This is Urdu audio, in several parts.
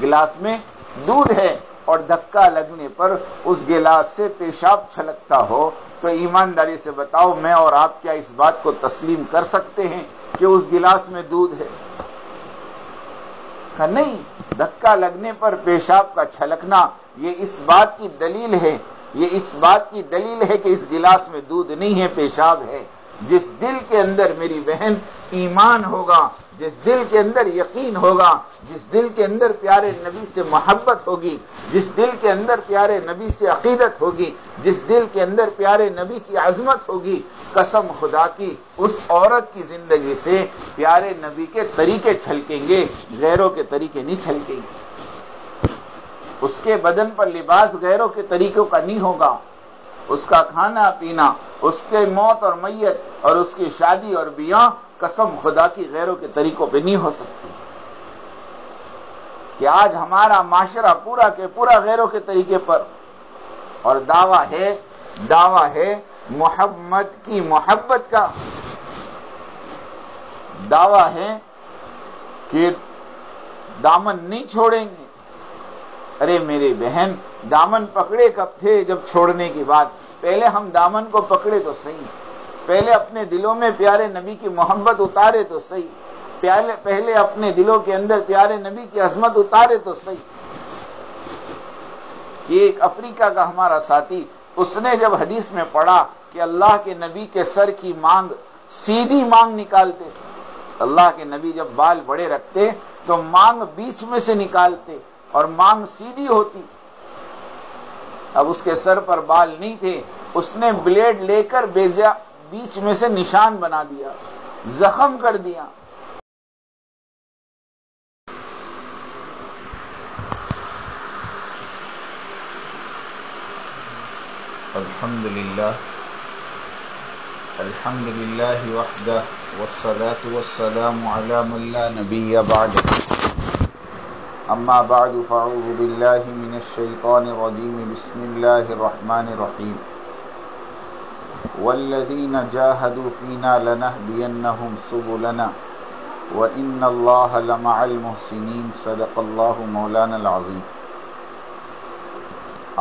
گلاس میں دودھ ہے اور دھکا لگنے پر اس گلاس سے پیشاب چھلکتا ہو تو ایمانداری سے بتاؤ میں اور آپ کیا اس بات کو تسلیم کر سکتے ہیں کہ اس گلاس میں دودھ ہے؟ کہ نہیں، دھکا لگنے پر پیشاب کا چھلکنا یہ اس بات کی دلیل ہے، یہ اس بات کی دلیل ہے کہ اس گلاس میں دودھ نہیں ہے، پیشاب ہے۔ جس دل کے اندر میری بہن ایمان ہوگا، جس دل کے اندر یقین ہوگا، جس دل کے اندر پیارے نبی سے محبت ہوگی، جس دل کے اندر پیارے نبی سے عقیدت ہوگی، جس دل کے اندر پیارے نبی کی عظمت ہوگی، قسم خدا کی اس عورت کی زندگی سے پیارے نبی کے طریقے چھلکیں گے، غیروں کے طریقے نہیں چھلکیں گے۔ اس کے بدن پر لباس غیروں کے طریقوں کا نہیں ہوگا، اس کا کھانا پینا، اس کے موت اور میت اور اس کی شادی اور بیاہ قسم خدا کی غیروں کے طریقوں پہ نہیں ہو سکتی۔ کہ آج ہمارا معاشرہ پورا کے پورا غیروں کے طریقے پر، اور دعویٰ ہے محمد کی محبت کا، دعویٰ ہے کہ دامن نہیں چھوڑیں گے۔ ارے میرے بہن، دامن پکڑے کب تھے جب چھوڑنے کی بات؟ پہلے ہم دامن کو پکڑے تو صحیح، پہلے اپنے دلوں میں پیارے نبی کی محبت اتارے تو صحیح، پہلے اپنے دلوں کے اندر پیارے نبی کی عظمت اتارے تو صحیح۔ یہ ایک افریقہ کا ہمارا ساتھی، اس نے جب حدیث میں پڑھا کہ اللہ کے نبی کے سر کی مانگ سیدھی مانگ نکالتے، اللہ کے نبی جب بال بڑے رکھتے تو مانگ بیچ میں سے نکالتے اور مانگ سیدھی ہوتی۔ اب اس کے سر پر بال نہیں تھے، اس نے بلیڈ لے کر بیچ میں سے نشان بنا دیا، زخم کر دیا۔ الحمد للہ وحدہ والصلاة والسلام علی من لا نبی بعدہ، اما بعد فاعوذ باللہ من الشیطان الرجیم، بسم اللہ الرحمن الرحیم، والذین جاہدوا فینا لنہدینہم سبلنا وإن اللہ لمع المحسنین، صدق اللہ مولانا العظیم۔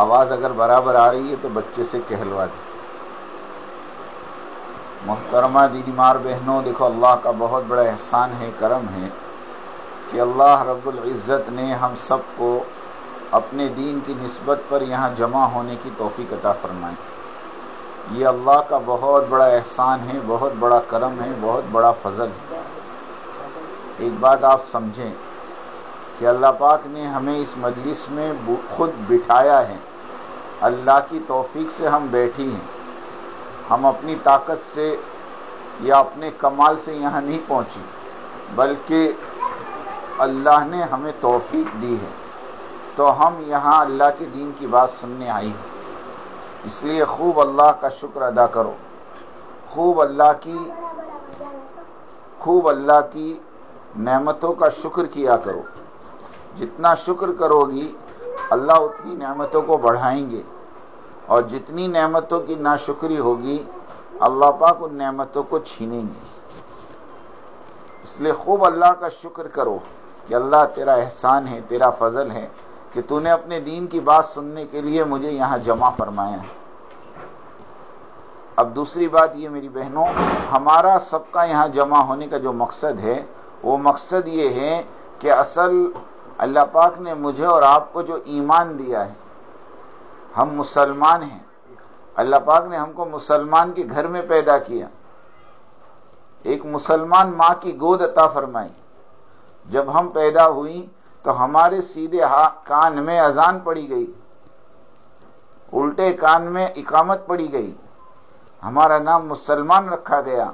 آواز اگر برابر آ رہی ہے تو بچے سے کہلوا دیں۔ محترمہ دیدی مار بہنوں، دیکھو اللہ کا بہت بڑا احسان ہے، کرم ہے کہ اللہ رب العزت نے ہم سب کو اپنے دین کی نسبت پر یہاں جمع ہونے کی توفیق عطا فرمائی۔ یہ اللہ کا بہت بڑا احسان ہے، بہت بڑا کرم ہے، بہت بڑا فضل ہے۔ ایک بات آپ سمجھیں کہ اللہ پاک نے ہمیں اس مجلس میں خود بٹھایا ہے، اللہ کی توفیق سے ہم بیٹھی ہیں، ہم اپنی طاقت سے یا اپنے کمال سے یہاں نہیں پہنچی، بلکہ اللہ نے ہمیں توفیق دی ہے، تو ہم یہاں اللہ کے دین کی بات سننے آئی ہیں۔ اس لیے خوب اللہ کا شکر ادا کرو، خوب اللہ کی نعمتوں کا شکر کیا کرو۔ جتنا شکر کرو گی اللہ اتنی نعمتوں کو بڑھائیں گے، اور جتنی نعمتوں کی ناشکری ہوگی اللہ پاک ان نعمتوں کو چھینیں گے۔ اس لیے خوب اللہ کا شکر کرو کہ اللہ تیرا احسان ہے، تیرا فضل ہے کہ تو نے اپنے دین کی بات سننے کے لیے مجھے یہاں جمع فرمایا ہے۔ اب دوسری بات یہ میری بہنوں، ہمارا سب کا یہاں جمع ہونے کا جو مقصد ہے وہ مقصد یہ ہے کہ اصل اللہ پاک نے مجھے اور آپ کو جو ایمان دیا ہے، ہم مسلمان ہیں، اللہ پاک نے ہم کو مسلمان کے گھر میں پیدا کیا، ایک مسلمان ماں کی گود عطا فرمائی۔ جب ہم پیدا ہوئی تو ہمارے سیدھے کان میں اذان پڑی گئی، الٹے کان میں اقامت پڑی گئی، ہمارا نام مسلمان رکھا گیا۔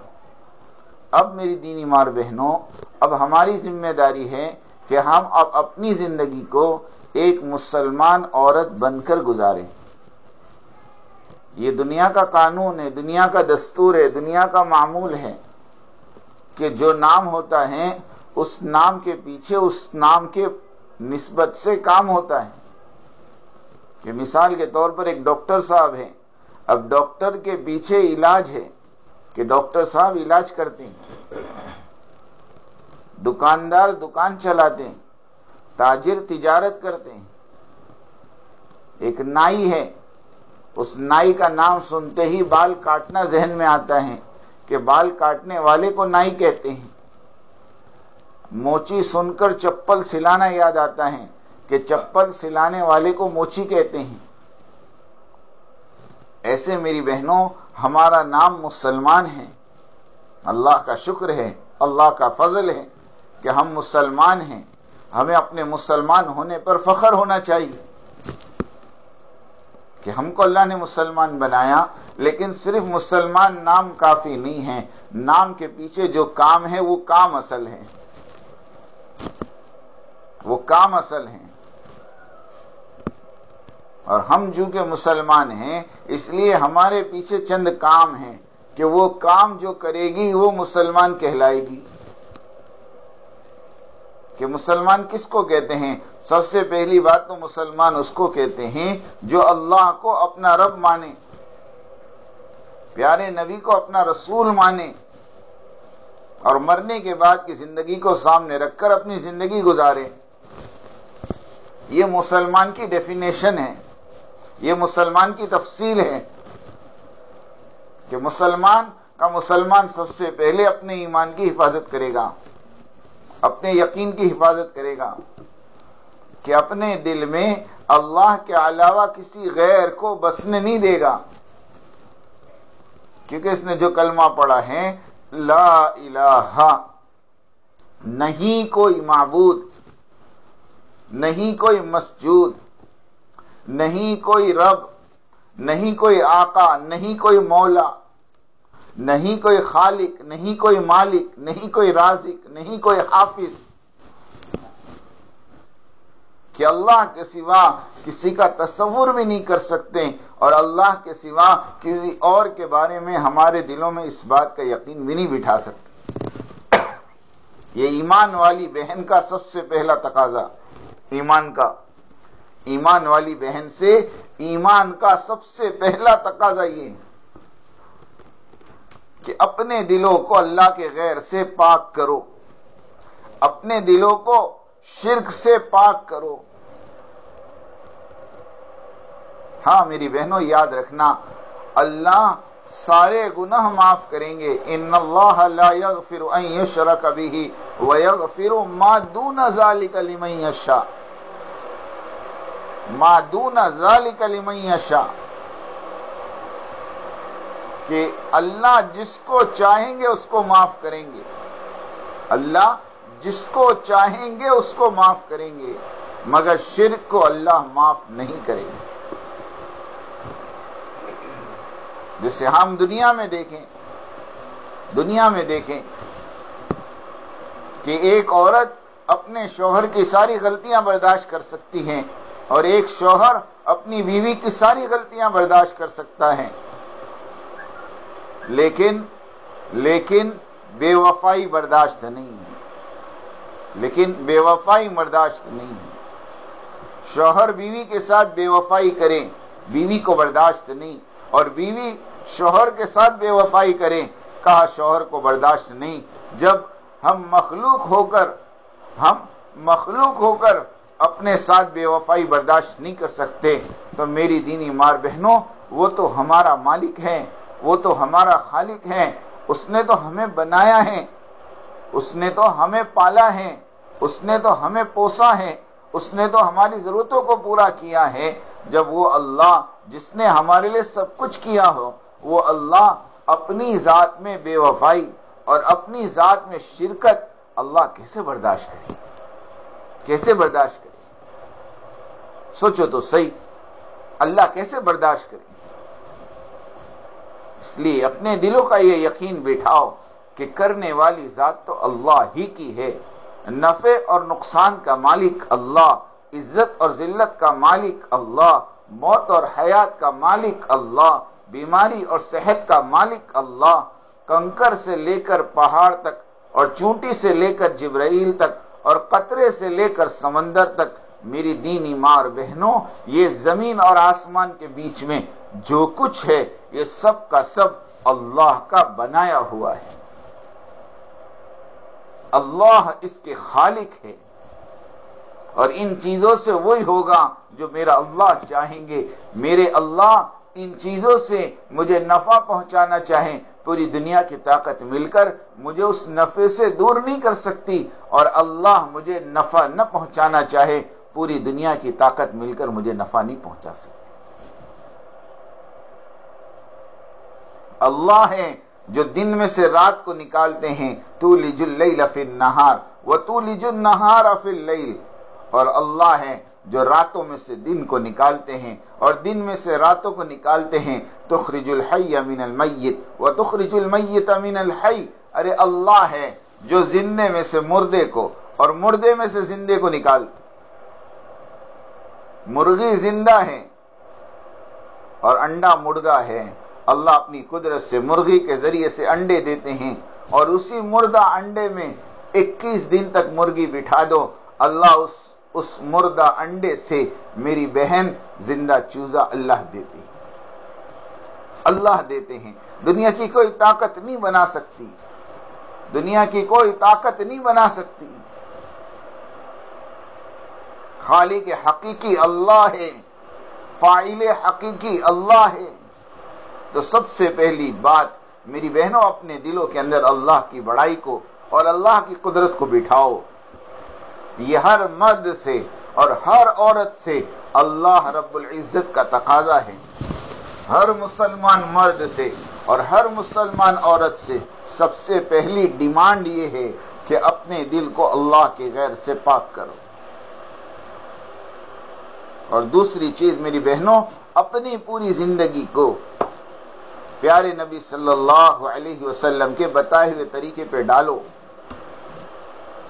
اب میری دینی مار بہنوں، اب ہماری ذمہ داری ہے کہ ہم اب اپنی زندگی کو ایک مسلمان عورت بن کر گزاریں۔ یہ دنیا کا قانون ہے، دنیا کا دستور ہے، دنیا کا معمول ہے کہ جو نام ہوتا ہے اس نام کے پیچھے اس نام کے نسبت سے کام ہوتا ہے۔ کہ مثال کے طور پر ایک ڈاکٹر صاحب ہے، اب ڈاکٹر کے پیچھے علاج ہے کہ ڈاکٹر صاحب علاج کرتے ہیں، دکاندار دکان چلاتے ہیں، تاجر تجارت کرتے ہیں. ایک نائی ہے، اس نائی کا نام سنتے ہی بال کاٹنا ذہن میں آتا ہے کہ بال کاٹنے والے کو نائی کہتے ہیں. موچی سن کر چپل سلانا یاد آتا ہے کہ چپل سلانے والے کو موچی کہتے ہیں. ایسے میری بہنوں ہمارا نام مسلمان ہے. اللہ کا شکر ہے، اللہ کا فضل ہے کہ ہم مسلمان ہیں. ہمیں اپنے مسلمان ہونے پر فخر ہونا چاہیے کہ ہم کو اللہ نے مسلمان بنایا. لیکن صرف مسلمان نام کافی نہیں ہے، نام کے پیچھے جو کام ہے وہ کام اصل ہے، وہ کام اصل ہے. اور ہم چونکہ مسلمان ہیں اس لیے ہمارے پیچھے چند کام ہیں کہ وہ کام جو کرے گی وہ مسلمان کہلائے گی. کہ مسلمان کس کو کہتے ہیں؟ سب سے پہلی بات تو مسلمان اس کو کہتے ہیں جو اللہ کو اپنا رب مانے، پیارے نبی کو اپنا رسول مانے، اور مرنے کے بعد کی زندگی کو سامنے رکھ کر اپنی زندگی گزارے. یہ مسلمان کی ڈیفینیشن ہے، یہ مسلمان کی تفصیل ہے کہ مسلمان سب سے پہلے اپنے ایمان کی حفاظت کرے گا، اپنے یقین کی حفاظت کرے گا کہ اپنے دل میں اللہ کے علاوہ کسی غیر کو بسنے نہیں دے گا. کیونکہ اس نے جو کلمہ پڑھا ہے لا الہ، نہیں کوئی معبود، نہیں کوئی مسجود، نہیں کوئی رب، نہیں کوئی آقا، نہیں کوئی مولا، نہیں کوئی خالق، نہیں کوئی مالک، نہیں کوئی رازق، نہیں کوئی حافظ، کہ اللہ کے سوا کسی کا تصور بھی نہیں کر سکتے اور اللہ کے سوا کسی اور کے بارے میں ہمارے دلوں میں اس بات کا یقین بھی نہیں بٹھا سکتے. یہ ایمان والی بہن کا سب سے پہلا تقاضا، ایمان والی بہن سے ایمان کا سب سے پہلا تقاضا یہ ہے کہ اپنے دلوں کو اللہ کے غیر سے پاک کرو، اپنے دلوں کو شرک سے پاک کرو. ہاں میری بہنوں یاد رکھنا، اللہ سارے گناہ معاف کریں گے. ان اللہ لا یغفر ان یشرک بہ ویغفر ما دون ذلک لمن یشاء، ما دون ذلک لمن یشاء، کہ اللہ جس کو چاہیں گے اس کو معاف کریں گے. اللہ جس کو چاہیں گے اس کو معاف کریں گے، مگر شرک کو اللہ معاف نہیں کریں گے. جسے ہم دنیا میں دیکھیں کہ ایک عورت اپنے شوہر کی ساری غلطیاں برداشت کر سکتی ہے اور ایک شوہر اپنی بیوی کی ساری غلطیاں برداشت کر سکتا ہے، لیکن بے وفائی برداشت نہیں ہے. شوہر بیوی کے ساتھ بے وفائی کرے، بیوی کو برداشت نہیں، اور بیوی شوہر کے ساتھ بے وفائی کرے، کہا شوہر کو برداشت نہیں. جب ہم مخلوق ہو کر اپنے ساتھ بے وفائی برداشت نہیں کر سکتے تو میری دینی مار بہنوں وہ تو ہمارا مالک ہے، وہ تو ہمارا خالق ہے. اس نے تو ہمیں بنایا ہے، اس نے تو ہمیں پالا ہے، اس نے تو ہمیں پوسا ہے، اس نے تو ہماری ضرورتوں کو پورا کیا ہے. جب وہ اللہ جس نے ہمارے لیے سب کچھ کیا ہو، وہ اللہ اپنی ذات میں بے وفائی اور اپنی ذات میں شرکت اللہ کیسے برداشت کرے؟ سوچو تو صحیح، اللہ کیسے برداشت کرے؟ اس لیے اپنے دلوں کا یہ یقین بٹھاؤ کہ کرنے والی ذات تو اللہ ہی کی ہے، نفع اور نقصان کا مالک اللہ، عزت اور ذلت کا مالک اللہ، موت اور حیات کا مالک اللہ، بیماری اور صحت کا مالک اللہ، کنکر سے لے کر پہاڑ تک اور چونٹی سے لے کر جبرائیل تک اور قطرے سے لے کر سمندر تک. میری دینی ماں اور بہنوں، یہ زمین اور آسمان کے بیچ میں جو کچھ ہے یہ سب کا سب اللہ کا بنایا ہوا ہے. اللہ اس کے خالق ہے. اور ان چیزوں سے وہی ہوگا جو میرا اللہ چاہیں گے۔ میرے اللہ ان چیزوں سے مجھے نفع پہنچانا چاہیں، پوری دنیا کی طاقت مل کر مجھے اس نفع سے دور نہیں کر سکتی، اور اللہ مجھے نفع نہ پہنچانا چاہے، پوری دنیا کی طاقت مل کر مجھے نفع نہیں پہنچا سکتی۔ اللہ ہے جو دن میں سے رات کو نکالتے ہیں، تولج اللیل فی النہار وتولج النہار فی اللیل، اور اللہ ہے جو راتوں میں سے دن کو نکالتے ہیں اور دن میں سے راتوں کو نکالتے ہیں، تخرج الحی من المیت وتخرج المیت من الحی، ارے اللہ ہے جو زندے میں سے مردے کو اور مردے میں سے زندے کو نکال۔ مرغی زندہ ہے اور انڈا مردہ ہے، اللہ اپنی قدرت سے مرغی کے ذریعے سے انڈے دیتے ہیں، اور اسی مردہ انڈے میں 21 دن تک مرغی بٹھا دو، اللہ اس مردہ انڈے سے میری بہن زندہ چوزہ اللہ دیتے ہیں، اللہ دیتے ہیں۔ دنیا کی کوئی طاقت نہیں بنا سکتی، دنیا کی کوئی طاقت نہیں بنا سکتی۔ خالق حقیقی اللہ ہے، فاعل حقیقی اللہ ہے۔ تو سب سے پہلی بات میری بہنوں، اپنے دلوں کے اندر اللہ کی بڑائی کو اور اللہ کی قدرت کو بٹھاؤ۔ یہ ہر مرد سے اور ہر عورت سے اللہ رب العزت کا تقاضا ہے، ہر مسلمان مرد سے اور ہر مسلمان عورت سے سب سے پہلی ڈیمانڈ یہ ہے کہ اپنے دل کو اللہ کے غیر سے پاک کرو، اور دوسری چیز میری بہنوں، اپنی پوری زندگی کو پیارے نبی صلی اللہ علیہ وسلم کے بتائے ہوئے طریقے پہ ڈالو،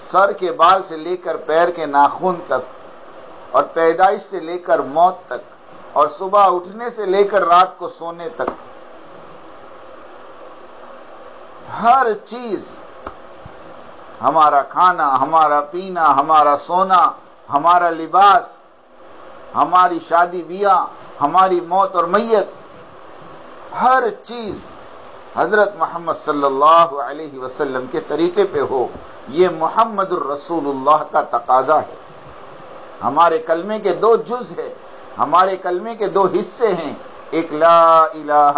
سر کے بال سے لے کر پیر کے ناخن تک، اور پیدائش سے لے کر موت تک، اور صبح اٹھنے سے لے کر رات کو سونے تک، ہر چیز، ہمارا کھانا، ہمارا پینا، ہمارا سونا، ہمارا لباس، ہماری شادی بیاہ، ہماری موت اور میت، ہر چیز حضرت محمد صلی اللہ علیہ وسلم کے طریقے پہ ہو، یہ محمد الرسول اللہ کا تقاضا ہے۔ ہمارے کلمے کے 2 جز ہیں، ہمارے کلمے کے 2 حصے ہیں، ایک لا الہ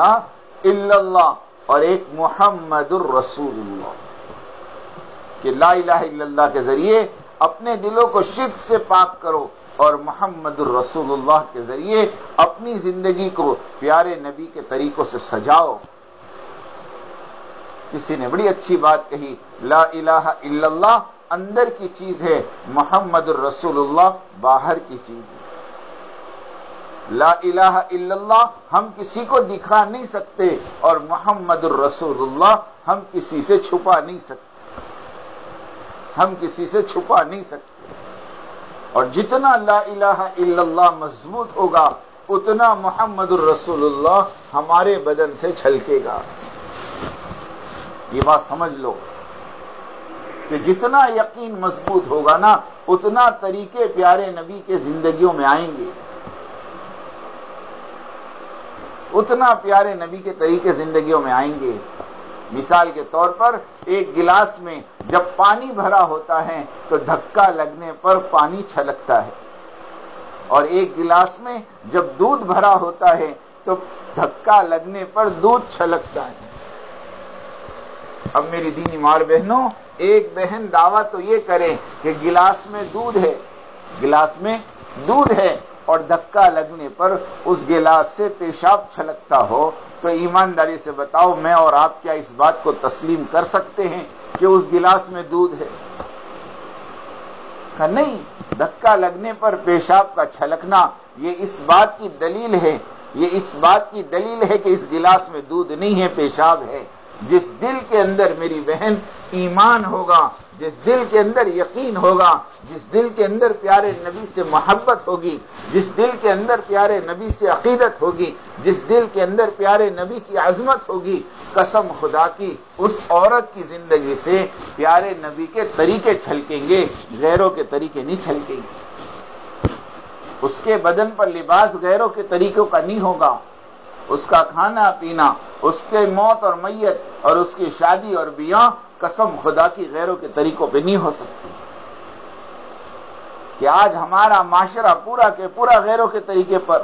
الا اللہ اور ایک محمد الرسول اللہ، کہ لا الہ الا اللہ کے ذریعے اپنے دلوں کو شرک سے پاک کرو، اور محمد الرسول اللہ کے ذریعے اپنی زندگی کو پیارے نبی کے طریقوں سے سجاؤ۔ کسی نے بڑی اچھی بات کہی، لا الہ الا اللہ اندر کی چیز ہے، محمد الرسول اللہ باہر کی چیز ہے۔ لا الہ الا اللہ ہم کسی کو دکھا نہیں سکتے، اور محمد الرسول اللہ ہم کسی سے چھپا نہیں سکتے، ہم کسی سے چھپا نہیں سکتے۔ اور جتنا لا الہ الا اللہ مضبوط ہوگا، اتنا محمد الرسول اللہ ہمارے بدن سے چھلکے گا۔ یہ بات سمجھ لو کہ جتنا یقین مضبوط ہوگا نا، اتنا طریقے پیارے نبی کے زندگیوں میں آئیں گے، اتنا پیارے نبی کے طریقے زندگیوں میں آئیں گے۔ مثال کے طور پر، ایک گلاس میں جب پانی بھرا ہوتا ہے تو دھکا لگنے پر پانی چھلکتا ہے، اور ایک گلاس میں جب دودھ بھرا ہوتا ہے تو دھکا لگنے پر دودھ چھلکتا ہے۔ اب میری دینی ماں بہنوں، ایک بہن دعویٰ تو یہ کرے کہ گلاس میں دودھ ہے، گلاس میں دودھ ہے، اور دھکا لگنے پر اس گلاس سے پیشاب چھلکتا ہو، تو ایمانداری سے بتاؤ، میں اور آپ کیا اس بات کو تسلیم کر سکتے ہیں کہ اس گلاس میں دودھ ہے؟ کہ نہیں، دھکا لگنے پر پیشاب کا چھلکنا یہ اس بات کی دلیل ہے، یہ اس بات کی دلیل ہے کہ اس گلاس میں دودھ نہیں ہے، پیشاب ہے۔ جس دل کے اندر میری بہن ایمان ہوگا، جس دل کے اندر یقین ہوگا، جس دل کے اندر پیارے نبی سے محبت ہوگی، جس دل کے اندر پیارے نبی سے عقیدت ہوگی، جس دل کے اندر پیارے نبی کی عظمت ہوگی، قسم خدا کی اس عورت کی زندگی سے پیارے نبی کے طریقے چھلکیں گے، غیروں کے طریقے نہیں چھلکیں گے۔ اس کے بدن پر لباس غیروں کے طریقوں کا نہیں ہوگا، اس کا کھانا پینا، اس کے موت اور میت اور اس کی شادی اور بیاہ قسم خدا کی غیروں کے طریقوں پہ نہیں ہو سکتی۔ کہ آج ہمارا معاشرہ پورا کے پورا غیروں کے طریقے پر،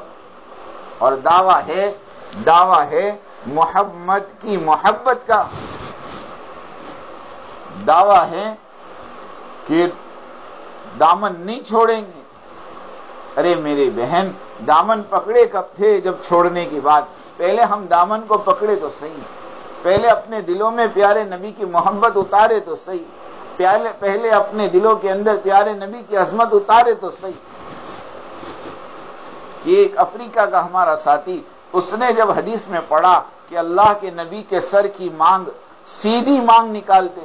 اور دعویٰ ہے محمد کی محبت کا، دعویٰ ہے کہ دامن نہیں چھوڑیں گے۔ ارے میرے بہن، دامن پکڑے کب تھے جب چھوڑنے کی بات؟ پہلے ہم دامن کو پکڑے تو صحیح، پہلے اپنے دلوں میں پیارے نبی کی محبت اتارے تو صحیح، پہلے اپنے دلوں کے اندر پیارے نبی کی عظمت اتارے تو صحیح۔ یہ ایک افریقہ کا ہمارا ساتھی، اس نے جب حدیث میں پڑھا کہ اللہ کے نبی کے سر کی مانگ سیدھی مانگ نکالتے،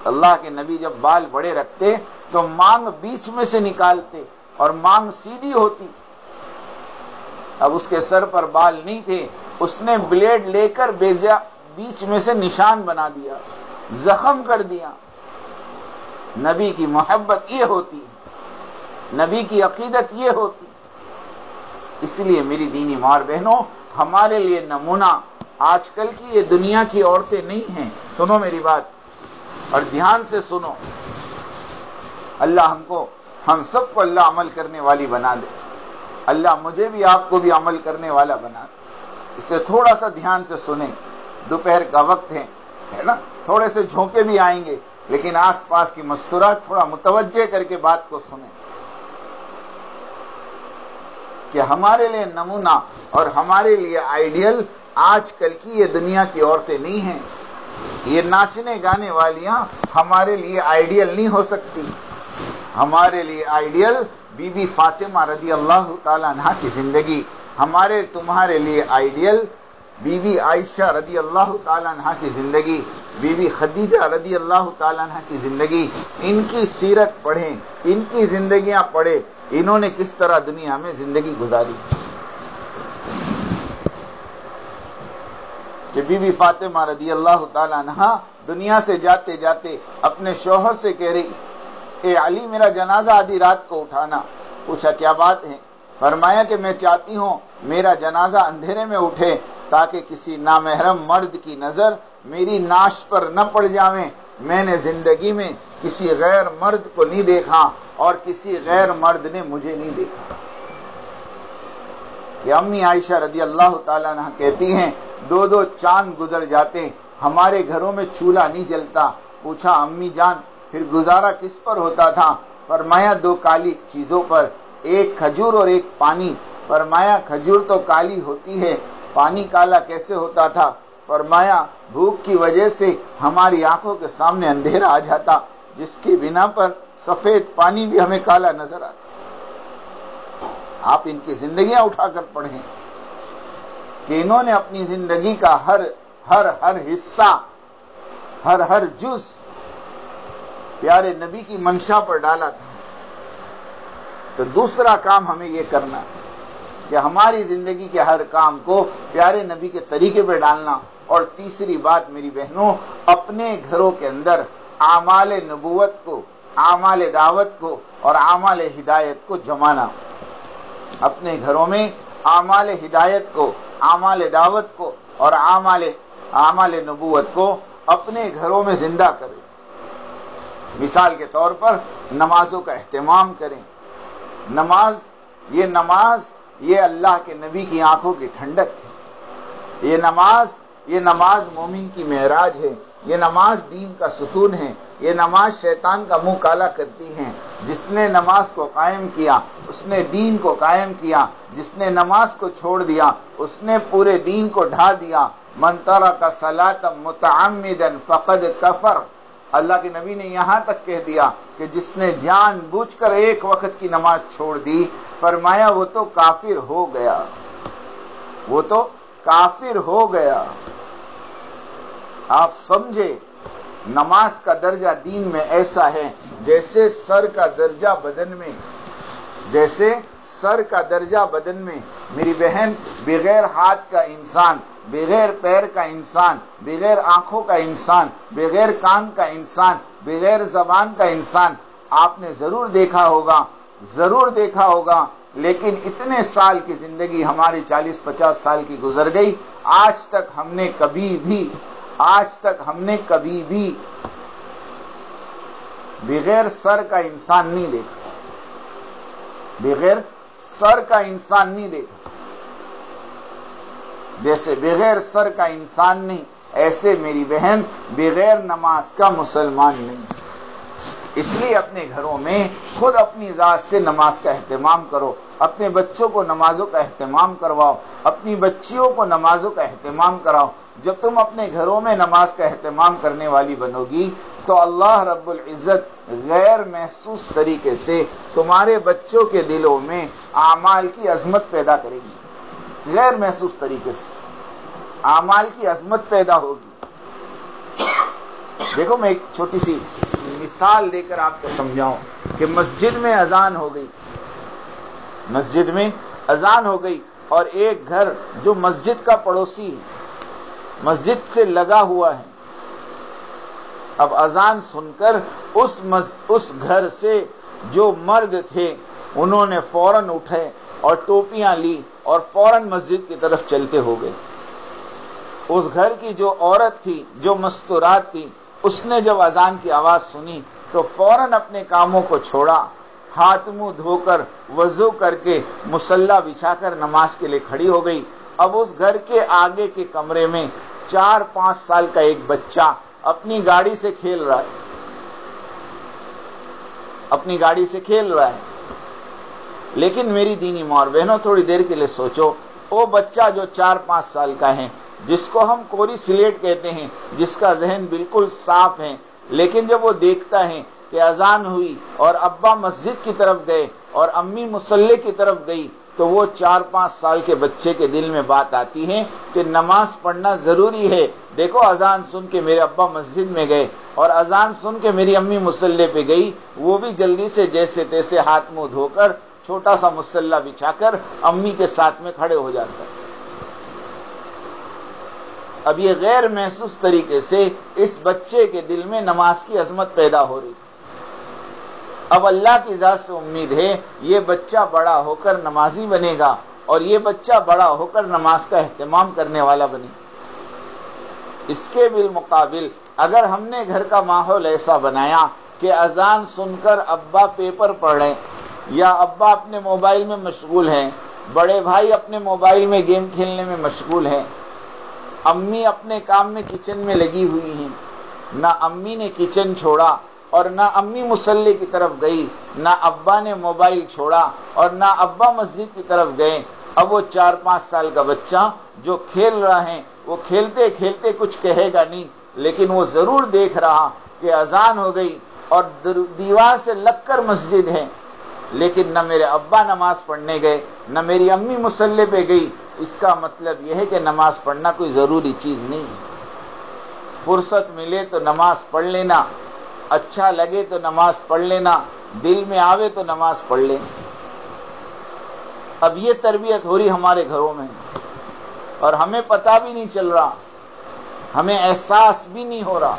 اللہ کے نبی جب بال بڑے رکھتے تو مانگ بیچ میں سے نکالتے اور مانگ سیدھی ہوتی۔ اب اس کے سر پر بال نہیں تھے، اس نے بلیڈ لے کر بیچ میں سے نشان بنا دیا، زخم کر دیا۔ نبی کی محبت یہ ہوتی، نبی کی عقیدت یہ ہوتی۔ اس لیے میری دینی ماں بہنوں، ہمارے لیے نمونہ آج کل کی یہ دنیا کی عورتیں نہیں ہیں۔ سنو میری بات اور دھیان سے سنو، اللہ ہم سب کو اللہ عمل کرنے والی بنا دے، اللہ مجھے بھی آپ کو بھی عمل کرنے والا بنا دے۔ اسے تھوڑا سا دھیان سے سنیں، دوپہر کا وقت ہے نا، تھوڑے سے جھونکے بھی آئیں گے، لیکن آس پاس کی مستورات تھوڑا متوجہ کر کے بات کو سنیں کہ ہمارے لیے نمونہ اور ہمارے لیے آئیڈیل آج کل کی یہ دنیا کی عورتیں نہیں ہیں۔ یہ ناچنے گانے والیاں ہمارے لیے آئیڈیل نہیں ہو سکتی۔ ہمارے لیے آئیڈیل بی بی فاطمہ رضی اللہ تعالیٰ عنہ کی زندگی، ہمارے تمہارے لیے آئیڈیل بی بی عائشہ رضی اللہ تعالیٰ عنہ کی زندگی، بی بی خدیجہ رضی اللہ تعالیٰ عنہ کی زندگی، ان کی سیرت پڑھیں، ان کی زندگیاں پڑھیں، انہوں نے کس طرح دنیا میں زندگی گزاری۔ کہ بی بی فاطمہ رضی اللہ تعالیٰ عنہ دنیا سے جاتے جاتے اپنے شوہر سے کہہ رہی، اے علی میرا جنازہ آدھی رات کو اٹھانا۔ پوچھا کیا بات ہے؟ فرمایا کہ میں چاہتی ہوں میرا جنازہ اندھیرے میں اٹھے تاکہ کسی نامحرم مرد کی نظر میری ناش پر نہ پڑ جاویں۔ میں نے زندگی میں کسی غیر مرد کو نہیں دیکھا اور کسی غیر مرد نے مجھے نہیں دیکھا۔ کہ امی عائشہ رضی اللہ تعالیٰ عنہ کہتی ہیں 2 چاند گزر جاتے ہمارے گھروں میں چولہا نہیں جلتا۔ پوچھا امی جان پھر گزارا کس پر ہوتا تھا؟ فرمایا 2 کالی چیزوں پر، ایک کھجور اور ایک پانی۔ فرمایا کھجور تو کالی ہوتی ہے، پانی کالا کیسے ہوتا تھا؟ فرمایا بھوک کی وجہ سے ہماری آنکھوں کے سامنے اندھیرا آ جاتا، جس کی بنا پر سفید پانی بھی ہمیں کالا نظر آتا۔ آپ ان کی زندگیاں اٹھا کر پڑھیں کہ انہوں نے اپنی زندگی کا ہر حصہ، ہر جز پیارے نبی کی منشا پر ڈالا تھا۔ تو دوسرا کام ہمیں یہ کرنا کہ ہماری زندگی کے ہر کام کو پیارے نبی کے طریقے پہ ڈالنا۔ اور تیسری بات میری بہنوں، اپنے گھروں کے اندر اعمال نبوت کو، اعمال دعوت کو اور اعمال ہدایت کو جمانا۔ اپنے گھروں میں اعمال ہدایت کو، اعمال دعوت کو اور اعمال نبوت کو اپنے گھروں میں زندہ کریں۔ مثال کے طور پر نمازوں کا اہتمام کریں۔ نماز یہ اللہ کے نبی کی آنکھوں کی ٹھنڈک ہے۔ یہ نماز مومن کی معراج ہے۔ یہ نماز دین کا ستون ہے۔ یہ نماز شیطان کا منہ کالا کرتی ہے۔ جس نے نماز کو قائم کیا اس نے دین کو قائم کیا، جس نے نماز کو چھوڑ دیا اس نے پورے دین کو ڈھا دیا۔ من ترک صلاۃ متعمدا فقد کفر۔ اللہ کے نبی نے یہاں تک کہہ دیا کہ جس نے جان بوجھ کر ایک وقت کی نماز چھوڑ دی، فرمایا وہ تو کافر ہو گیا، وہ تو کافر ہو گیا۔ آپ سمجھے نماز کا درجہ دین میں ایسا ہے جیسے سر کا درجہ بدن میں۔ میری بہن، بغیر ہاتھ کا انسان، بغیر پیر کا انسان، بغیر آنکھوں کا انسان، بغیر کان کا انسان، بغیر زبان کا انسان، آپ نے ضرور دیکھا ہوگا، لیکن اتنے سال کی زندگی ہماری 40-50 سال کی گزر گئی، آج تک ہم نے کبھی بھی بغیر سر کا انسان نہیں دیکھا۔ بغیر سر کا انسان نہیں دیکھا، جیسے بغیر سر کا انسان نہیں، ایسے میری بہن بغیر نماز کا مسلمان نہیں۔ اس لیے اپنے گھروں میں خود اپنی ذات سے نماز کا اہتمام کرو، اپنے بچوں کو نمازوں کا اہتمام کرواؤ، اپنی بچیوں کو نمازوں کا اہتمام کراؤ۔ جب تم اپنے گھروں میں نماز کا اہتمام کرنے والی بنو گی تو اللہ رب العزت غیر محسوس طریقے سے تمہارے بچوں کے دلوں میں اعمال کی عظمت پیدا کرے گی، غیر محسوس طریقے سے اعمال کی عظمت پیدا ہوگی۔ دیکھو میں ایک چھوٹی سی مثال دے کر آپ کو سمجھاؤں کہ مسجد میں اذان ہو گئی، مسجد میں اذان ہو گئی، اور ایک گھر جو مسجد کا پڑوسی ہے، مسجد سے لگا ہوا ہے، اب اذان سن کر اس گھر سے جو مرد تھے انہوں نے فوراً اٹھے اور ٹوپیاں لی اور فوراً مسجد کی طرف چلتے ہو گئے۔ اس گھر کی جو عورت تھی، جو مستورات تھی، اس نے جب اذان کی آواز سنی تو فوراً اپنے کاموں کو چھوڑا، ہاتھ منہ دھو کر وضو کر کے مصلی بچھا کر نماز کے لیے کھڑی ہو گئی۔ اب اس گھر کے آگے کے کمرے میں 4-5 سال کا ایک بچہ اپنی گاڑی سے کھیل رہا ہے، اپنی گاڑی سے کھیل رہا ہے۔ لیکن میری دینی ماں اور بہنوں، تھوڑی دیر کے لیے سوچو، وہ بچہ جو 4-5 سال کا ہے، جس کو ہم کوری سلیٹ کہتے ہیں، جس کا ذہن بالکل صاف ہے، لیکن جب وہ دیکھتا ہے کہ اذان ہوئی اور ابا مسجد کی طرف گئے اور امی مصلی کی طرف گئی، تو وہ 4-5 سال کے بچے کے دل میں بات آتی ہے کہ نماز پڑھنا ضروری ہے۔ دیکھو اذان سن کے میرے ابا مسجد میں گئے اور اذان سن کے میری امی مصلی پہ گئی، وہ بھی جلدی سے جیسے تیسے ہاتھ منہ دھو کر چھوٹا سا مصلی بچھا کر امی کے ساتھ میں کھڑے ہو جاتا ہے۔ اب یہ غیر محسوس طریقے سے اس بچے کے دل میں نماز کی عظمت پیدا ہو رہی۔ اب اللہ کی ذات سے امید ہے یہ بچہ بڑا ہو کر نمازی بنے گا اور یہ بچہ بڑا ہو کر نماز کا اہتمام کرنے والا بنے۔ اس کے بالمقابل اگر ہم نے گھر کا ماحول ایسا بنایا کہ اذان سن کر ابا پیپر پڑھ رہے ہیں یا ابا اپنے موبائل میں مشغول ہیں، بڑے بھائی اپنے موبائل میں گیم کھیلنے میں مشغول ہیں، امی اپنے کام میں کچن میں لگی ہوئی ہیں، نہ امی نے کچن چھوڑا اور نہ امی مصلی کی طرف گئی، نہ ابا نے موبائل چھوڑا اور نہ ابا مسجد کی طرف گئے۔ اب وہ 4-5 سال کا بچہ جو کھیل رہا ہے، وہ کھیلتے کھیلتے کچھ کہے گا نہیں، لیکن وہ ضرور دیکھ رہا کہ اذان ہو گئی اور دیوار سے لگ کر مسجد ہے، لیکن نہ میرے ابا نماز پڑھنے گئے نہ میری امی مصلی پہ گئی۔ اس کا مطلب یہ ہے کہ نماز پڑھنا کوئی ضروری چیز نہیں ہے۔ فرصت ملے تو نماز پڑھ لینا، اچھا لگے تو نماز پڑھ لینا، دل میں آوے تو نماز پڑھ لینا۔ اب یہ تربیت ہو رہی ہمارے گھروں میں اور ہمیں پتہ بھی نہیں چل رہا، ہمیں احساس بھی نہیں ہو رہا۔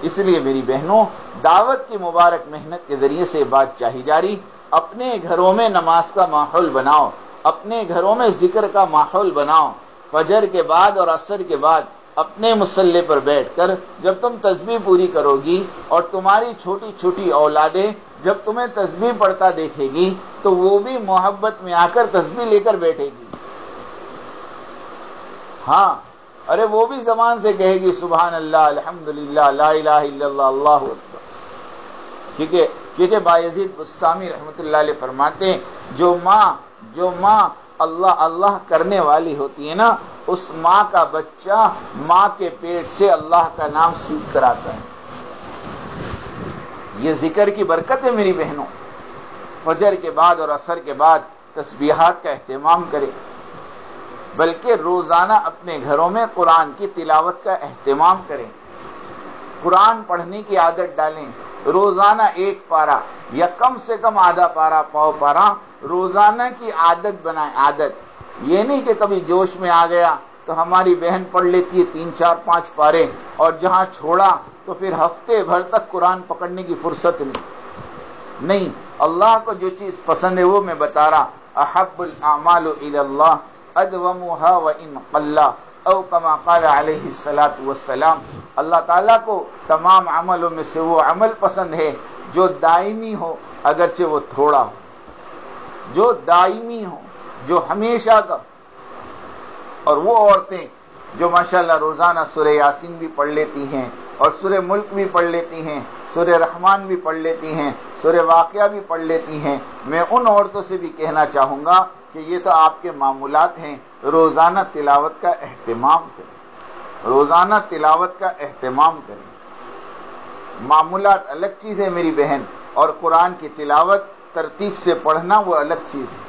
اس لیے میری بہنوں، دعوت کی مبارک محنت کے ذریعے سے بات چاہی جا رہی، اپنے گھروں میں نماز کا ماحول بناؤ، اپنے گھروں میں ذکر کا ماحول بناؤ۔ فجر کے بعد اور عصر کے بعد اپنے مصلی پر بیٹھ کر جب تم تسبیح پوری کرو گی اور تمہاری چھوٹی چھوٹی اولادیں جب تمہیں تسبیح پڑھتا دیکھے گی تو وہ بھی محبت میں آ کر تسبیح لے کر بیٹھے گی۔ ہاں، ارے وہ بھی زبان سے کہے گی سبحان اللہ، الحمدللہ، لا الہ الا اللہ، اللہ اکبر۔ کیونکہ بایزید بستامی رحمۃ اللہ علیہ فرماتے ہیں جو ماں اللہ اللہ کرنے والی ہوتی ہے نا، اس ماں کا بچہ ماں کے پیٹ سے اللہ کا نام سیکھ کر آتا ہے۔ یہ ذکر کی برکت ہے میری بہنوں۔ فجر کے بعد اور عصر کے بعد تسبیحات کا اہتمام کریں، بلکہ روزانہ اپنے گھروں میں قرآن کی تلاوت کا اہتمام کریں، قرآن پڑھنے کی عادت ڈالیں۔ روزانہ 1 پارہ یا کم سے کم آدھا پارہ، پاؤ پارہ روزانہ کی عادت بنائیں۔ عادت یہ نہیں کہ کبھی جوش میں آ گیا تو ہماری بہن پڑھ لیتی ہے 3 4 5 پارے اور جہاں چھوڑا تو پھر ہفتے بھر تک قرآن پکڑنے کی فرصت نہیں۔ اللہ کو جو چیز پسند ہے وہ میں بتا رہا، احب الاعمال الی اللہ ادومها وان قل، او کما قال علیہ الصلوۃ والسلام۔ اللہ تعالیٰ کو تمام عملوں میں سے وہ عمل پسند ہے جو دائمی ہو اگرچہ وہ تھوڑا ہو، جو دائمی ہو، جو ہمیشہ کا. اور وہ عورتیں جو ماشاءاللہ روزانہ سورہ یاسین بھی پڑھ لیتی ہیں اور سورہ ملک بھی پڑھ لیتی ہیں، سورہ رحمان بھی پڑھ لیتی ہیں، سورہ واقعہ بھی پڑھ لیتی ہیں، میں ان عورتوں سے بھی کہنا چاہوں گا کہ یہ تو آپ کے معمولات ہیں، روزانہ تلاوت کا اہتمام کریں، روزانہ تلاوت کا اہتمام کریں. معمولات الگ چیز ہے میری بہن، اور قرآن کی تلاوت ترتیب سے پڑھنا وہ الگ چیز ہے.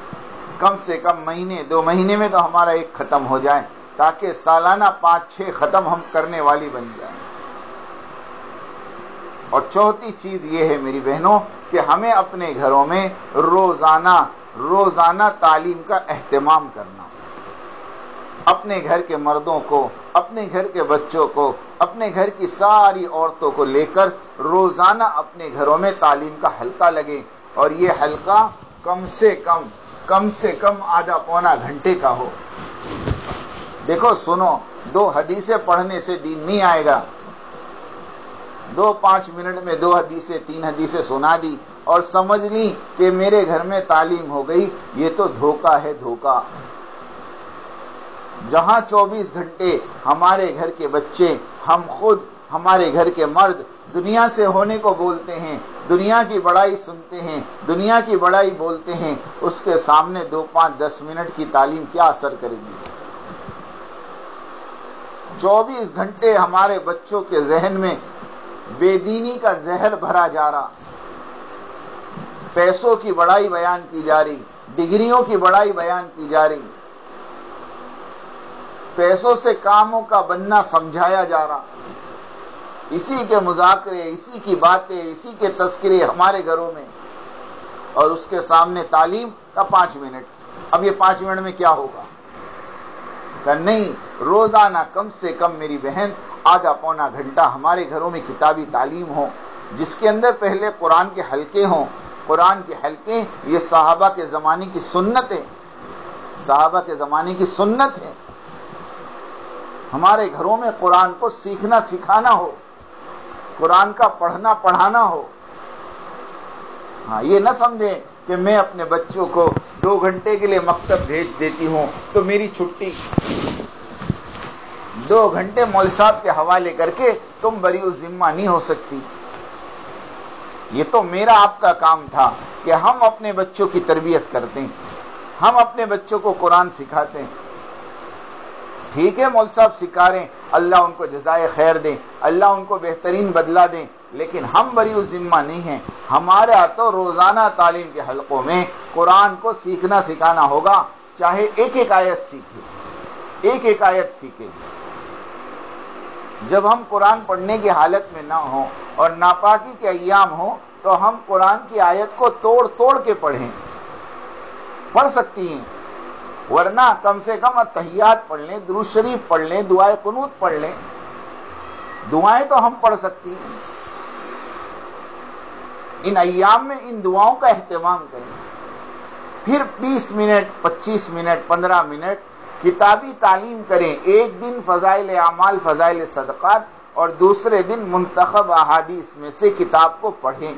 کم سے کم مہینے 2 مہینے میں تو ہمارا ایک ختم ہو جائے، تاکہ سالانہ 5-6 ختم ہم کرنے والی بن جائیں. اور چوتھی چیز یہ ہے میری بہنوں کہ ہمیں اپنے گھروں میں روزانہ تعلیم کا اہتمام کرنا. اپنے گھر کے مردوں کو، اپنے گھر کے بچوں کو، اپنے گھر کی ساری عورتوں کو لے کر روزانہ اپنے گھروں میں تعلیم کا حلقہ لگے. اور یہ حلقہ کم سے کم آدھا پونا گھنٹے کا ہو. دیکھو سنو، 2 حدیثیں پڑھنے سے دین نہیں آئے گا. 2-5 منٹ میں 2 حدیثیں 3 حدیثیں سنا دی اور سمجھ لی کہ میرے گھر میں تعلیم ہو گئی، یہ تو دھوکہ ہے، دھوکہ. جہاں 24 گھنٹے ہمارے گھر کے بچے، ہم خود، ہمارے گھر کے مرد دنیا سے ہونے کو بولتے ہیں، دنیا کی بڑائی سنتے ہیں، دنیا کی بڑائی بولتے ہیں، اس کے سامنے 2-5-10 منٹ کی تعلیم کیا اثر کرے گی؟ 24 گھنٹے ہمارے بچوں کے ذہن میں بے دینی کا زہر بھرا جا رہا، پیسوں کی بڑائی بیان کی جا رہی، ڈگریوں کی بڑائی بیان کی جا رہی، پیسوں سے کاموں کا بننا سمجھایا جا رہا. اسی کے مذاکرے، اسی کی باتیں، اسی کے تذکرے ہمارے گھروں میں، اور اس کے سامنے تعلیم کا 5 منٹ. اب یہ 5 منٹ میں کیا ہوگا؟ کہ نہیں، روزانہ کم سے کم میری بہن آدھا پونا گھنٹہ ہمارے گھروں میں کتابی تعلیم ہو، جس کے اندر پہلے قرآن کے حلقے ہوں. قرآن کے حلقے یہ صحابہ کے زمانے کی سنت ہے، صحابہ کے زمانے کی سنت ہے. ہمارے گھروں میں قرآن کو سیکھنا سکھانا ہو، قرآن کا پڑھنا پڑھانا ہو. ہاں، یہ نہ سمجھیں کہ میں اپنے بچوں کو 2 گھنٹے کے لیے مکتب بھیج دیتی ہوں تو میری چھٹی. 2 گھنٹے مول صاحب کے حوالے کر کے تم بری الذمہ نہیں ہو سکتی. یہ تو میرا آپ کا کام تھا کہ ہم اپنے بچوں کی تربیت کرتے ہیں، ہم اپنے بچوں کو قرآن سکھاتے ہیں. ٹھیک ہے مول صاحب سکھا رہے ہیں، اللہ ان کو جزائے خیر دیں، اللہ ان کو بہترین بدلہ دیں، لیکن ہم بری الذمہ نہیں ہیں. ہمارا تو روزانہ تعلیم کے حلقوں میں قرآن کو سیکھنا سکھانا ہوگا، چاہے ایک آیت سیکھے، ایک آیت سیکھے. جب ہم قرآن پڑھنے کی حالت میں نہ ہوں اور ناپاکی کے ایام ہوں تو ہم قرآن کی آیت کو توڑ کے پڑھیں. پڑھ سکتی ہیں، ورنہ کم سے کم اتحیات پڑھ لیں، درود شریف پڑھ لیں، دعائے قنوت پڑھ لیں. دعائیں تو ہم پڑھ سکتی ہیں. ان ایام میں ان دعاؤں کا اہتمام کریں. پھر 20 منٹ، 25 منٹ، 15 منٹ کتابی تعلیم کریں. ایک دن فضائل اعمال، فضائل صدقات، اور دوسرے دن منتخب احادیث میں سے کتاب کو پڑھیں.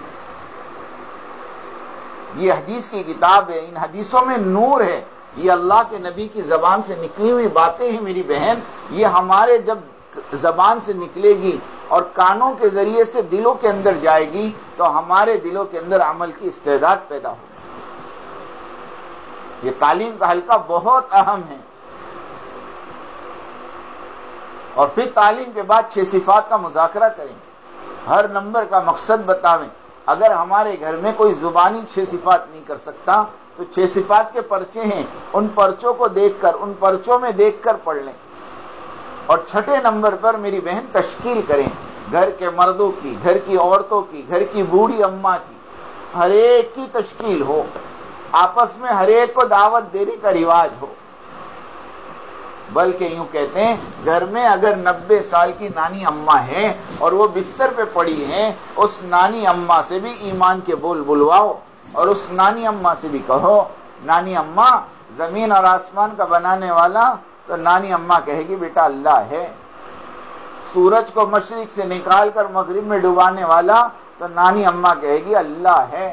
یہ حدیث کی کتاب ہے، ان حدیثوں میں نور ہے. یہ اللہ کے نبی کی زبان سے نکلی ہوئی باتیں ہیں میری بہن. یہ ہمارے جب زبان سے نکلے گی اور کانوں کے ذریعے سے دلوں کے اندر جائے گی تو ہمارے دلوں کے اندر عمل کی استعداد پیدا ہوگی. یہ تعلیم کا حلقہ بہت اہم ہے. اور پھر تعلیم کے بعد 6 صفات کا مذاکرہ کریں، ہر نمبر کا مقصد بتاویں. اگر ہمارے گھر میں کوئی زبانی 6 صفات نہیں کر سکتا تو 6 صفات کے پرچے ہیں، ان پرچوں کو دیکھ کر، ان پرچوں میں دیکھ کر پڑھ لیں. اور 6 نمبر پر میری بہن تشکیل کریں، گھر کے مردوں کی، گھر کی عورتوں کی، گھر کی بوڑھی اماں کی، ہر ایک کی تشکیل ہو. آپس میں ہر ایک کو دعوت دینے کا رواج ہو. بلکہ یوں کہتے ہیں گھر میں اگر 90 سال کی نانی اماں ہے اور وہ بستر پہ پڑی ہیں، اس نانی اماں سے بھی ایمان کے بول بلواؤ اور اس نانی اماں سے بھی کہو، نانی اماں زمین اور آسمان کا بنانے والا، تو نانی اماں کہے گی بیٹا اللہ ہے. سورج کو مشرق سے نکال کر مغرب میں ڈبانے والا، تو نانی اماں کہے گی اللہ ہے۔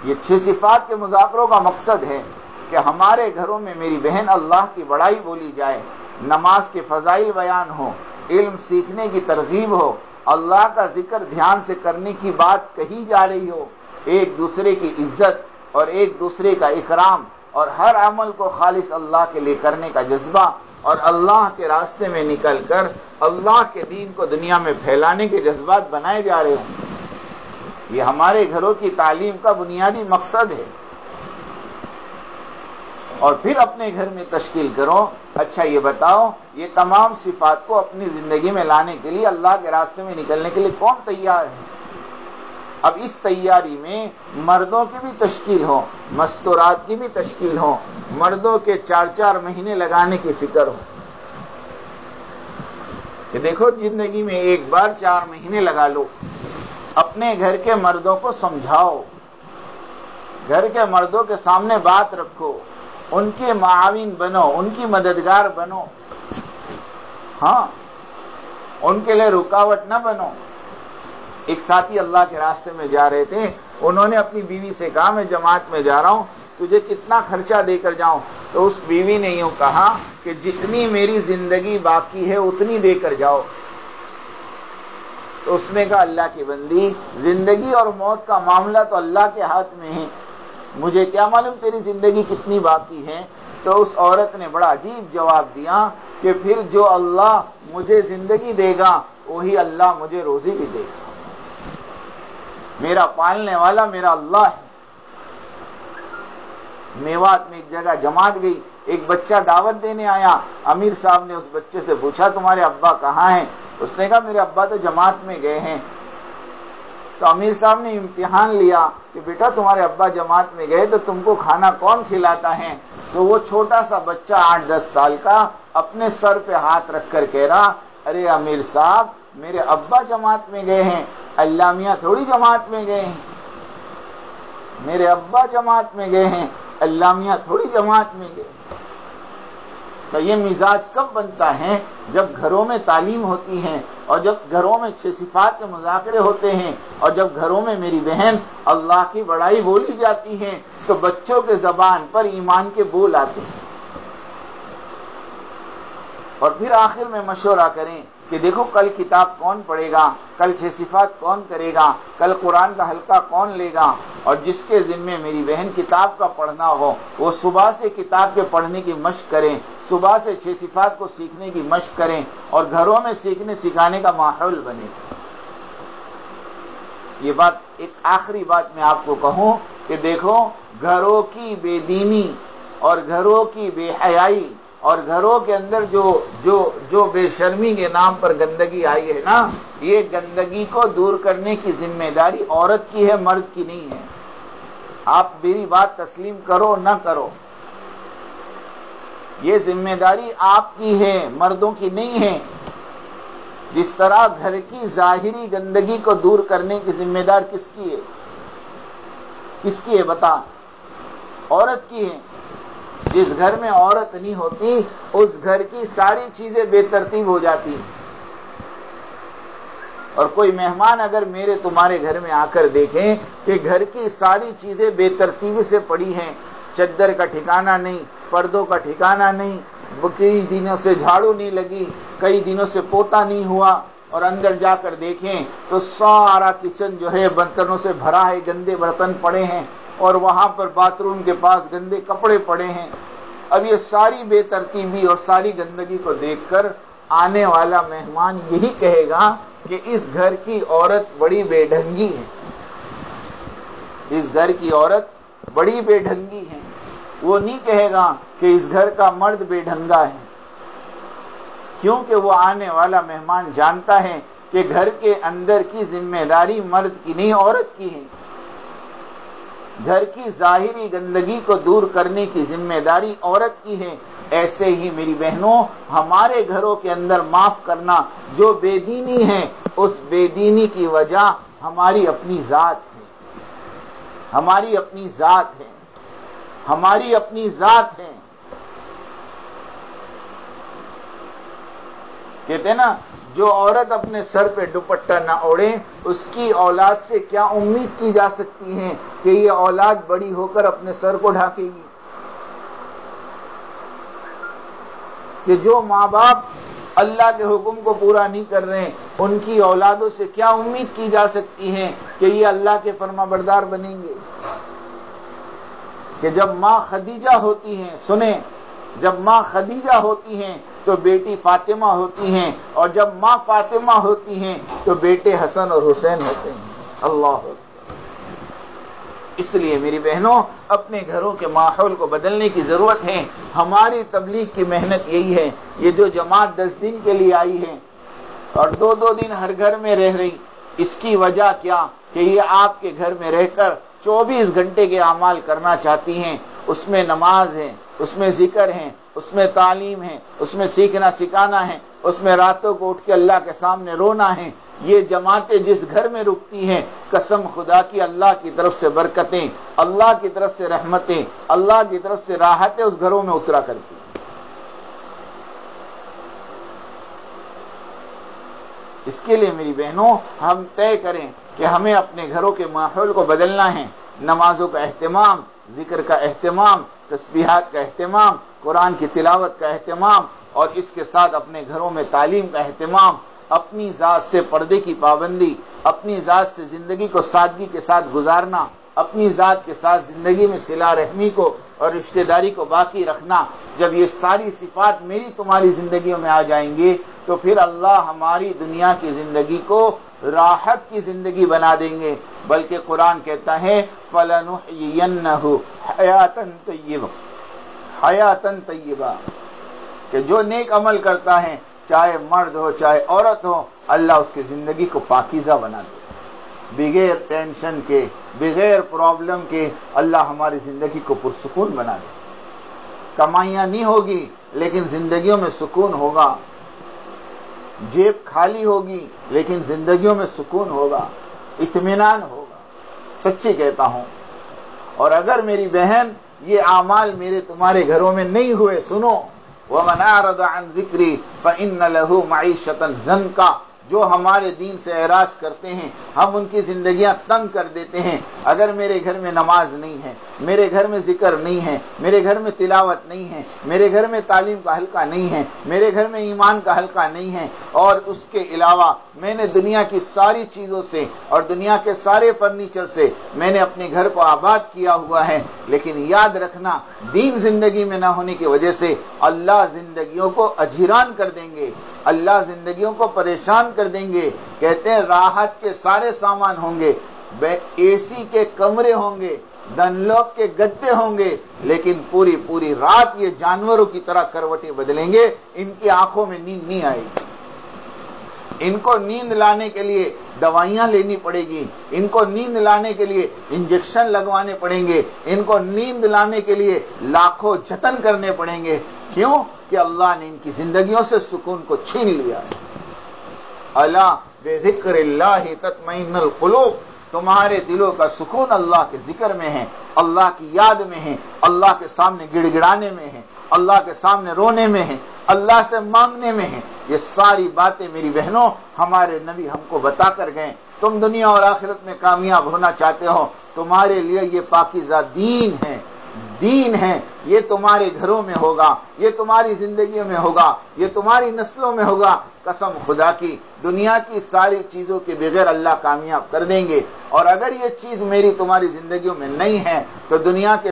یہ 6 صفات کے مذاکروں کا مقصد ہے کہ ہمارے گھروں میں میری بہن اللہ کی بڑائی بولی جائے، نماز کے فضائل بیان ہو، علم سیکھنے کی ترغیب ہو، اللہ کا ذکر دھیان سے کرنے کی بات کہی جا رہی ہو، ایک دوسرے کی عزت اور ایک دوسرے کا اکرام، اور ہر عمل کو خالص اللہ کے لیے کرنے کا جذبہ، اور اللہ کے راستے میں نکل کر اللہ کے دین کو دنیا میں پھیلانے کے جذبات بنائے جا رہے ہوں۔ یہ ہمارے گھروں کی تعلیم کا بنیادی مقصد ہے۔ اور پھر اپنے گھر میں تشکیل کرو، اچھا یہ بتاؤ یہ تمام صفات کو اپنی زندگی میں لانے کے لیے، اللہ کے راستے میں نکلنے کے لیے کون تیار ہے؟ اب اس تیاری میں مردوں کی بھی تشکیل ہو، مستورات کی بھی تشکیل ہو، مردوں کے 4 مہینے لگانے کی فکر ہو کہ دیکھو زندگی میں ایک بار 4 مہینے لگا لو، اپنے گھر کے مردوں کو سمجھاؤ، گھر کے مردوں کے سامنے بات رکھو، ان کے معاون بنو، ان کی مددگار بنو، ہاں ان کے لیے رکاوٹ نہ بنو۔ ایک ساتھی اللہ کے راستے میں جا رہے تھے، انہوں نے اپنی بیوی سے کہا میں جماعت میں جا رہا ہوں، تجھے کتنا خرچہ دے کر جاؤں؟ تو اس بیوی نے یوں کہا کہ جتنی میری زندگی باقی ہے اتنی دے کر جاؤ۔ تو اس نے کہا اللہ کی بندی، زندگی اور موت کا معاملہ تو اللہ کے ہاتھ میں ہے، مجھے کیا معلوم تیری زندگی کتنی باقی ہے؟ تو اس عورت نے بڑا عجیب جواب دیا کہ پھر جو اللہ مجھے زندگی دے گا وہی اللہ مجھے روزی بھی دے گا، میرا پالنے والا میرا اللہ ہے۔ میوات میں ایک جگہ جماعت گئی، ایک بچہ دعوت دینے آیا، امیر صاحب نے اس بچے سے پوچھا تمہارے ابا کہاں ہیں؟ اس نے کہا میرے ابا تو جماعت میں گئے ہیں۔ تو امیر صاحب نے امتحان لیا کہ بیٹا تمہارے ابا جماعت میں گئے تو تم کو کھانا کون کھلاتا ہے؟ تو وہ چھوٹا سا بچہ 8-10 سال کا اپنے سر پہ ہاتھ رکھ کر کہہ رہا، ارے امیر صاحب میرے ابا جماعت میں گئے ہیں، اللہ میاں تھوڑی جماعت میں گئے ہیں، میرے ابا جماعت میں گئے ہیں، اللہ میاں تھوڑی جماعت میں گئے۔ تو یہ مزاج کب بنتا ہے؟ جب گھروں میں تعلیم ہوتی ہے، اور جب گھروں میں 6 صفات کے مذاکرے ہوتے ہیں، اور جب گھروں میں میری بہن اللہ کی بڑائی بولی جاتی ہے، تو بچوں کے زبان پر ایمان کے بول آتے ہیں۔ اور پھر آخر میں مشورہ کریں کہ دیکھو کل کتاب کون پڑھے گا، کل 6 صفات کون کرے گا، کل قرآن کا حلقہ کون لے گا، اور جس کے ذمے میری بہن کتاب کا پڑھنا ہو وہ صبح سے کتاب کے پڑھنے کی مشق کریں، صبح سے 6 صفات کو سیکھنے کی مشق کریں، اور گھروں میں سیکھنے سکھانے کا ماحول بنے۔ یہ بات ایک آخری بات میں آپ کو کہوں کہ دیکھو گھروں کی بے دینی اور گھروں کی بے حیائی اور گھروں کے اندر جو بے شرمی کے نام پر گندگی آئی ہے نا، یہ گندگی کو دور کرنے کی ذمہ داری عورت کی ہے، مرد کی نہیں ہے۔ آپ میری بات تسلیم کرو نہ کرو، یہ ذمہ داری آپ کی ہے، مردوں کی نہیں ہے۔ جس طرح گھر کی ظاہری گندگی کو دور کرنے کی ذمہ دار کس کی ہے؟ کس کی ہے بتا؟ عورت کی ہے۔ جس گھر میں عورت نہیں ہوتی اس گھر کی ساری چیزیں بے ترتیب ہو جاتی ہیں۔ اور کوئی مہمان اگر میرے تمہارے گھر میں آ کر دیکھیں کہ گھر کی ساری چیزیں بے ترتیبی سے پڑی ہیں، چادر کا ٹھکانہ نہیں، پردوں کا ٹھکانہ نہیں، کئی دنوں سے جھاڑو نہیں لگی، کئی دنوں سے پوتا نہیں ہوا، اور اندر جا کر دیکھیں تو سارا کچن جو ہے برتنوں سے بھرا ہے، گندے برتن پڑے ہیں، اور وہاں پر باتھ روم کے پاس گندے کپڑے پڑے ہیں۔ اب یہ ساری بے ترتیبی اور ساری گندگی کو دیکھ کر آنے والا مہمان یہی کہے گا کہ اس گھر کی عورت بڑی بے ڈھنگی ہے، اس گھر کی عورت بڑی بے ڈھنگی ہے۔ وہ نہیں کہے گا کہ اس گھر کا مرد بے ڈھنگا ہے، کیونکہ وہ آنے والا مہمان جانتا ہے کہ گھر کے اندر کی ذمہ داری مرد کی نہیں عورت کی ہے۔ گھر کی ظاہری گندگی کو دور کرنے کی ذمہ داری عورت کی ہے۔ ایسے ہی میری بہنوں ہمارے گھروں کے اندر معاف کرنا جو بے دینی ہے، اس بے دینی کی وجہ ہماری اپنی ذات ہے، ہماری اپنی ذات ہے، ہماری اپنی ذات ہے۔ کہتے ہیں نا جو عورت اپنے سر پہ دوپٹہ نہ اوڑھے اس کی اولاد سے کیا امید کی جا سکتی ہے کہ یہ اولاد بڑی ہو کر اپنے سر کو ڈھانکے گی؟ کہ جو ماں باپ اللہ کے حکم کو پورا نہیں کر رہے ان کی اولادوں سے کیا امید کی جا سکتی ہے کہ یہ اللہ کے فرما بردار بنیں گے؟ کہ جب ماں خدیجہ ہوتی ہیں، سنیں، جب ماں خدیجہ ہوتی ہیں تو بیٹی فاطمہ ہوتی ہیں، اور جب ماں فاطمہ ہوتی ہیں تو بیٹے حسن اور حسین ہوتے ہیں۔ اللہ اکبر۔ اس لیے میری بہنوں اپنے گھروں کے ماحول کو بدلنے کی ضرورت ہے۔ ہماری تبلیغ کی محنت یہی ہے۔ یہ جو جماعت 10 دن کے لیے آئی ہے اور 2 دن ہر گھر میں رہ رہی، اس کی وجہ کیا؟ کہ یہ آپ کے گھر میں رہ کر 24 گھنٹے کے اعمال کرنا چاہتی ہیں۔ اس میں نماز ہے، اس میں ذکر ہے، اس میں تعلیم ہے، اس میں سیکھنا سکھانا ہے، اس میں راتوں کو اٹھ کے اللہ کے سامنے رونا ہے۔ یہ جماعتیں جس گھر میں رکتی ہیں، قسم خدا کی اللہ کی طرف سے برکتیں، اللہ کی طرف سے رحمتیں، اللہ کی طرف سے راحتیں اس گھروں میں اترا کرتی ہیں۔ اس کے لیے میری بہنوں ہم طے کریں کہ ہمیں اپنے گھروں کے ماحول کو بدلنا ہے۔ نمازوں کا اہتمام، ذکر کا اہتمام، تسبیحات کا اہتمام، قرآن کی تلاوت کا اہتمام، اور اس کے ساتھ اپنے گھروں میں تعلیم کا اہتمام، اپنی ذات سے پردے کی پابندی، اپنی ذات سے زندگی کو سادگی کے ساتھ گزارنا، اپنی ذات کے ساتھ زندگی میں صلہ رحمی کو اور رشتہ داری کو باقی رکھنا۔ جب یہ ساری صفات میری تمہاری زندگیوں میں آ جائیں گے تو پھر اللہ ہماری دنیا کی زندگی کو راحت کی زندگی بنا دیں گے۔ بلکہ قرآن کہتا ہے فَلَنُحْيِيَنَّهُ حَيَاتًا طَيِّبَةً، حیاتن طیبہ، کہ جو نیک عمل کرتا ہے چاہے مرد ہو چاہے عورت ہو، اللہ اس کی زندگی کو پاکیزہ بنا دے، بغیر ٹینشن کے، بغیر پرابلم کے اللہ ہماری زندگی کو پرسکون بنا دے۔ کمائیاں نہیں ہوگی لیکن زندگیوں میں سکون ہوگا، جیب خالی ہوگی لیکن زندگیوں میں سکون ہوگا، اطمینان ہوگا۔ سچی کہتا ہوں۔ اور اگر میری بہن یہ اعمال میرے تمہارے گھروں میں نہیں ہوئے، سنو، وَمَنْ أَعْرَضَ عَنْ ذِكْرِي فَإِنَّ لَهُ مَعِيشَةً ضَنْكًا، جو ہمارے دین سے اعراض کرتے ہیں ہم ان کی زندگیاں تنگ کر دیتے ہیں۔ اگر میرے گھر میں نماز نہیں ہے، میرے گھر میں ذکر نہیں ہے، میرے گھر میں تلاوت نہیں ہے، میرے گھر میں تعلیم کا حلقہ نہیں ہے، میرے گھر میں ایمان کا حلقہ نہیں ہے، اور اس کے علاوہ میں نے دنیا کی ساری چیزوں سے اور دنیا کے سارے فرنیچر سے میں نے اپنے گھر کو آباد کیا ہوا ہے، لیکن یاد رکھنا دین زندگی میں نہ ہونے کی وجہ سے اللہ زندگیوں کو اجیران کر دیں گے، اللہ زندگیوں کو پریشان کر دیں گے۔ کہتے ہیں راحت کے سارے سامان ہوں گے، اے سی کے کمرے ہوں گے، دنلوپ کے گدے ہوں گے، لیکن پوری رات یہ جانوروں کی طرح کروٹیں بدلیں گے، ان کی آنکھوں میں نیند نہیں آئے گی۔ ان کو نیند لانے کے لیے دوائیاں لینی پڑے گی، ان کو نیند لانے کے لیے انجیکشن لگوانے پڑیں گے، ان کو نیند لانے کے لیے لاکھوں جتن کرنے پڑیں گے۔ کیوں؟ کہ اللہ نے ان کی زندگیوں سے سکون کو چھین لیا ہے۔ الا بذکر اللہ تطمئن القلوب، تمہارے دلوں کا سکون اللہ کے ذکر میں ہے، اللہ کی یاد میں ہے، اللہ کے سامنے گڑ گڑانے میں ہے، اللہ کے سامنے رونے میں ہے، اللہ سے مانگنے میں ہے۔ یہ ساری باتیں میری بہنوں ہمارے نبی ہم کو بتا کر گئے۔ تم دنیا اور آخرت میں کامیاب ہونا چاہتے ہو، تمہارے لیے یہ پاکیزہ دین ہے، دین ہے، یہ تمہارے گھروں میں ہوگا، یہ تمہاری زندگیوں میں ہوگا، یہ تمہاری نسلوں میں ہوگا۔ قسم خدا کی دنیا کی ساری چیزوں کے بغیر اللہ کامیاب کر دیں گے، اور اگر یہ چیز میری تمہاری زندگیوں میں نہیں ہے تو دنیا کے